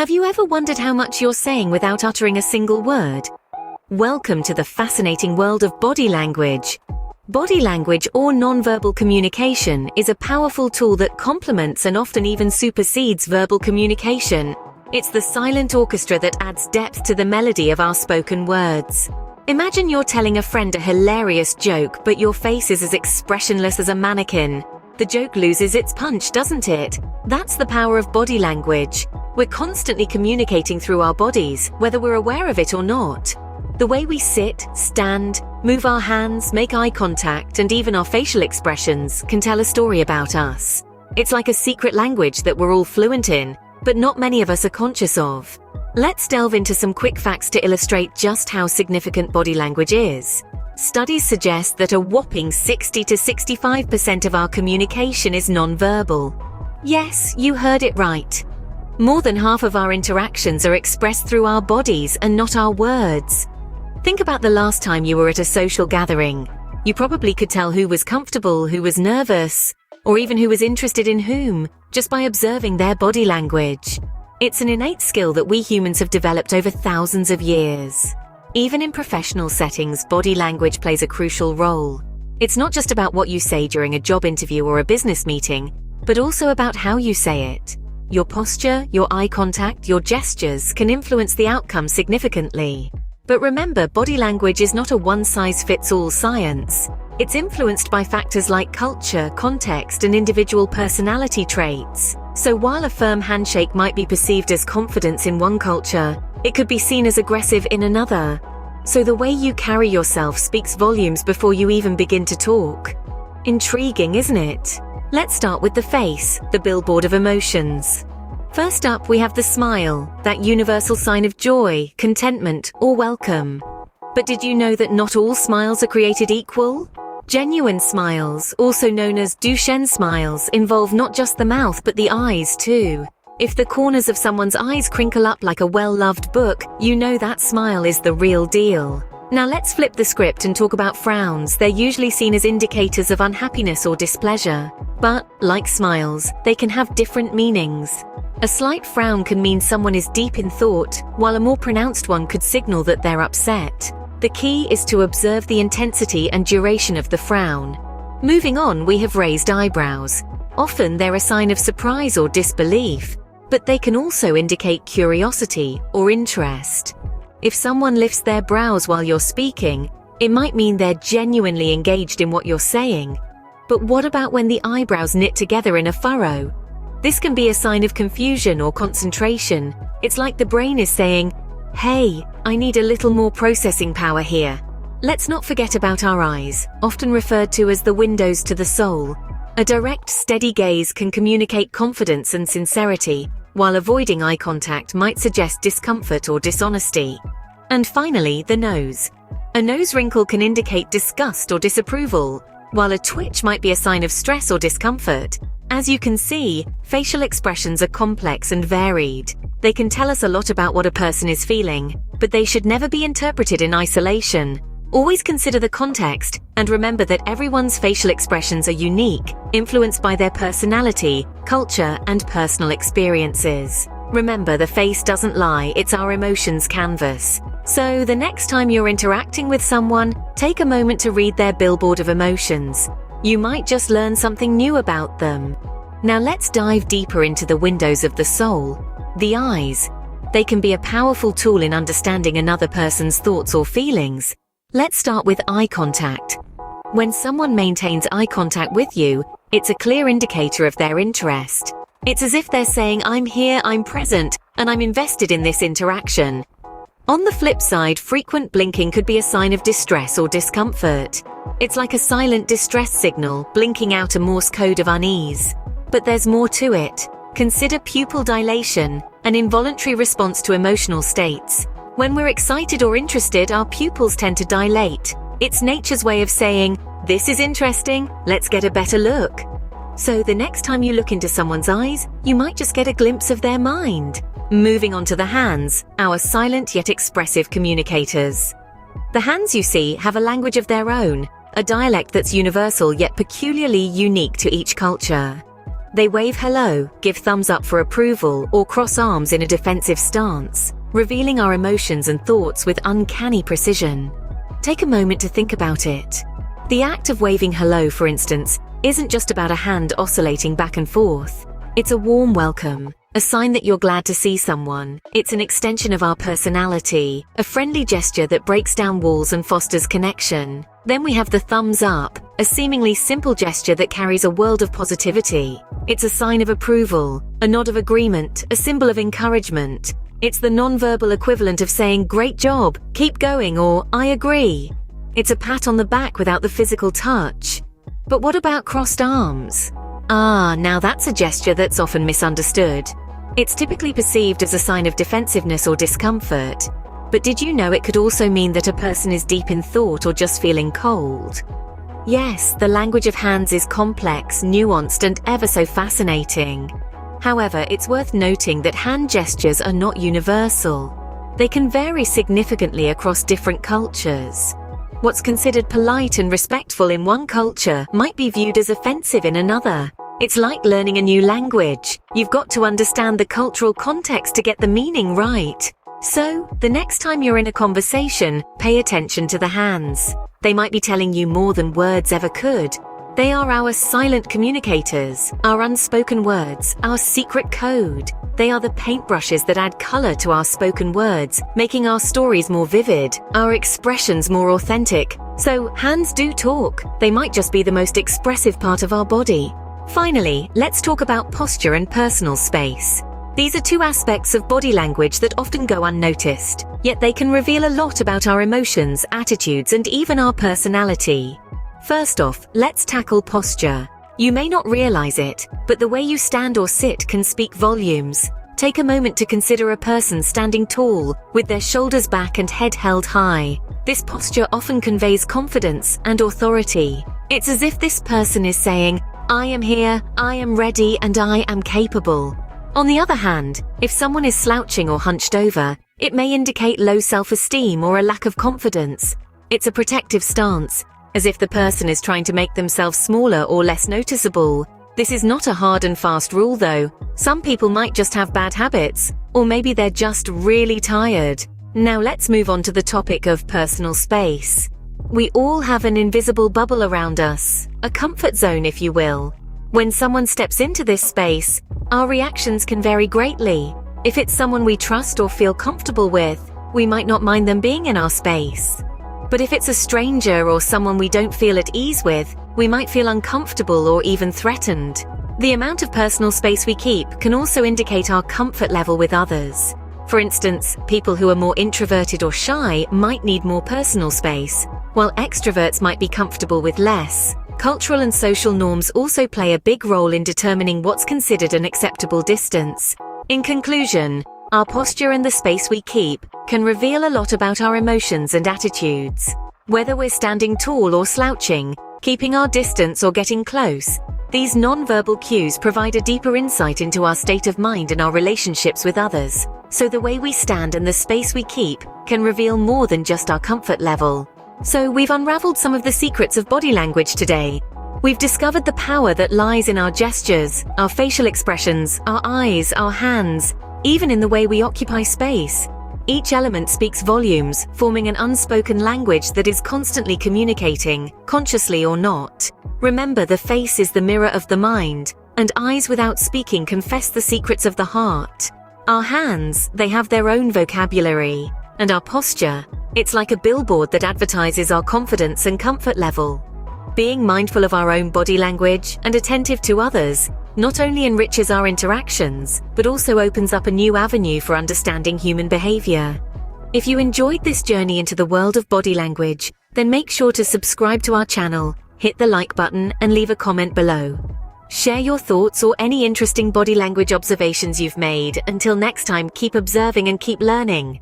Have you ever wondered how much you're saying without uttering a single word? Welcome to the fascinating world of body language. Body language, or nonverbal communication, is a powerful tool that complements and often even supersedes verbal communication. It's the silent orchestra that adds depth to the melody of our spoken words. Imagine you're telling a friend a hilarious joke, but your face is as expressionless as a mannequin. The joke loses its punch, doesn't it? That's the power of body language. We're constantly communicating through our bodies, whether we're aware of it or not. The way we sit, stand, move our hands, make eye contact, and even our facial expressions can tell a story about us. It's like a secret language that we're all fluent in, but not many of us are conscious of. Let's delve into some quick facts to illustrate just how significant body language is. Studies suggest that a whopping 60 to 65% of our communication is nonverbal. Yes, you heard it right. More than half of our interactions are expressed through our bodies and not our words. Think about the last time you were at a social gathering. You probably could tell who was comfortable, who was nervous, or even who was interested in whom, just by observing their body language. It's an innate skill that we humans have developed over thousands of years. Even in professional settings, body language plays a crucial role. It's not just about what you say during a job interview or a business meeting, but also about how you say it. Your posture, your eye contact, your gestures can influence the outcome significantly. But remember, body language is not a one-size-fits-all science. It's influenced by factors like culture, context, and individual personality traits. So while a firm handshake might be perceived as confidence in one culture, it could be seen as aggressive in another. So the way you carry yourself speaks volumes before you even begin to talk. Intriguing, isn't it? Let's start with the face, the billboard of emotions. First up, we have the smile, that universal sign of joy, contentment, or welcome. But did you know that not all smiles are created equal? Genuine smiles, also known as Duchenne smiles, involve not just the mouth but the eyes too. If the corners of someone's eyes crinkle up like a well-loved book, you know that smile is the real deal. Now let's flip the script and talk about frowns. They're usually seen as indicators of unhappiness or displeasure. But, like smiles, they can have different meanings. A slight frown can mean someone is deep in thought, while a more pronounced one could signal that they're upset. The key is to observe the intensity and duration of the frown. Moving on, we have raised eyebrows. Often they're a sign of surprise or disbelief, but they can also indicate curiosity or interest. If someone lifts their brows while you're speaking, it might mean they're genuinely engaged in what you're saying. But what about when the eyebrows knit together in a furrow? This can be a sign of confusion or concentration. It's like the brain is saying, "Hey, I need a little more processing power here." Let's not forget about our eyes, often referred to as the windows to the soul. A direct, steady gaze can communicate confidence and sincerity, while avoiding eye contact might suggest discomfort or dishonesty. And finally, the nose. A nose wrinkle can indicate disgust or disapproval, while a twitch might be a sign of stress or discomfort. As you can see, facial expressions are complex and varied. They can tell us a lot about what a person is feeling, but they should never be interpreted in isolation. Always consider the context, and remember that everyone's facial expressions are unique, influenced by their personality, culture, and personal experiences. Remember, the face doesn't lie, it's our emotions canvas. So, the next time you're interacting with someone, take a moment to read their billboard of emotions. You might just learn something new about them. Now let's dive deeper into the windows of the soul, the eyes. They can be a powerful tool in understanding another person's thoughts or feelings. Let's start with eye contact. When someone maintains eye contact with you, it's a clear indicator of their interest. It's as if they're saying, "I'm here, I'm present, and I'm invested in this interaction." On the flip side, frequent blinking could be a sign of distress or discomfort. It's like a silent distress signal, blinking out a Morse code of unease. But there's more to it. Consider pupil dilation, an involuntary response to emotional states. When we're excited or interested, our pupils tend to dilate. It's nature's way of saying, "This is interesting, let's get a better look." So the next time you look into someone's eyes, you might just get a glimpse of their mind. Moving on to the hands, our silent yet expressive communicators. The hands, you see, have a language of their own, a dialect that's universal yet peculiarly unique to each culture. They wave hello, give thumbs up for approval, or cross arms in a defensive stance, revealing our emotions and thoughts with uncanny precision. Take a moment to think about it. The act of waving hello, for instance, isn't just about a hand oscillating back and forth. It's a warm welcome, a sign that you're glad to see someone. It's an extension of our personality, a friendly gesture that breaks down walls and fosters connection. Then we have the thumbs up, a seemingly simple gesture that carries a world of positivity. It's a sign of approval, a nod of agreement, a symbol of encouragement. It's the nonverbal equivalent of saying, "Great job, keep going," or "I agree." It's a pat on the back without the physical touch. But what about crossed arms? Now that's a gesture that's often misunderstood. It's typically perceived as a sign of defensiveness or discomfort. But did you know it could also mean that a person is deep in thought or just feeling cold? Yes, the language of hands is complex, nuanced, and ever so fascinating. However, it's worth noting that hand gestures are not universal. They can vary significantly across different cultures. What's considered polite and respectful in one culture might be viewed as offensive in another. It's like learning a new language. You've got to understand the cultural context to get the meaning right. So, the next time you're in a conversation, pay attention to the hands. They might be telling you more than words ever could. They are our silent communicators, our unspoken words, our secret code. They are the paintbrushes that add color to our spoken words, making our stories more vivid, our expressions more authentic. So, hands do talk. They might just be the most expressive part of our body. Finally, let's talk about posture and personal space. These are two aspects of body language that often go unnoticed, yet they can reveal a lot about our emotions, attitudes, and even our personality. First off, let's tackle posture. You may not realize it, but the way you stand or sit can speak volumes. Take a moment to consider a person standing tall, with their shoulders back and head held high. This posture often conveys confidence and authority. It's as if this person is saying, "I am here, I am ready, and I am capable." On the other hand, if someone is slouching or hunched over, it may indicate low self-esteem or a lack of confidence. It's a protective stance, as if the person is trying to make themselves smaller or less noticeable. This is not a hard and fast rule though. Some people might just have bad habits, or maybe they're just really tired. Now let's move on to the topic of personal space. We all have an invisible bubble around us, a comfort zone if you will. When someone steps into this space, our reactions can vary greatly. If it's someone we trust or feel comfortable with, we might not mind them being in our space. But if it's a stranger or someone we don't feel at ease with, we might feel uncomfortable or even threatened. The amount of personal space we keep can also indicate our comfort level with others. For instance, people who are more introverted or shy might need more personal space, while extroverts might be comfortable with less. Cultural and social norms also play a big role in determining what's considered an acceptable distance. In conclusion, our posture and the space we keep can reveal a lot about our emotions and attitudes. Whether we're standing tall or slouching, keeping our distance or getting close, these nonverbal cues provide a deeper insight into our state of mind and our relationships with others. So the way we stand and the space we keep can reveal more than just our comfort level. So we've unraveled some of the secrets of body language today. We've discovered the power that lies in our gestures, our facial expressions, our eyes, our hands, even in the way we occupy space. Each element speaks volumes, forming an unspoken language that is constantly communicating, consciously or not. Remember, the face is the mirror of the mind, and eyes without speaking confess the secrets of the heart. Our hands, they have their own vocabulary, and our posture, it's like a billboard that advertises our confidence and comfort level. Being mindful of our own body language and attentive to others not only enriches our interactions, but also opens up a new avenue for understanding human behavior. If you enjoyed this journey into the world of body language, then make sure to subscribe to our channel, hit the like button, and leave a comment below. Share your thoughts or any interesting body language observations you've made. Until next time, keep observing and keep learning.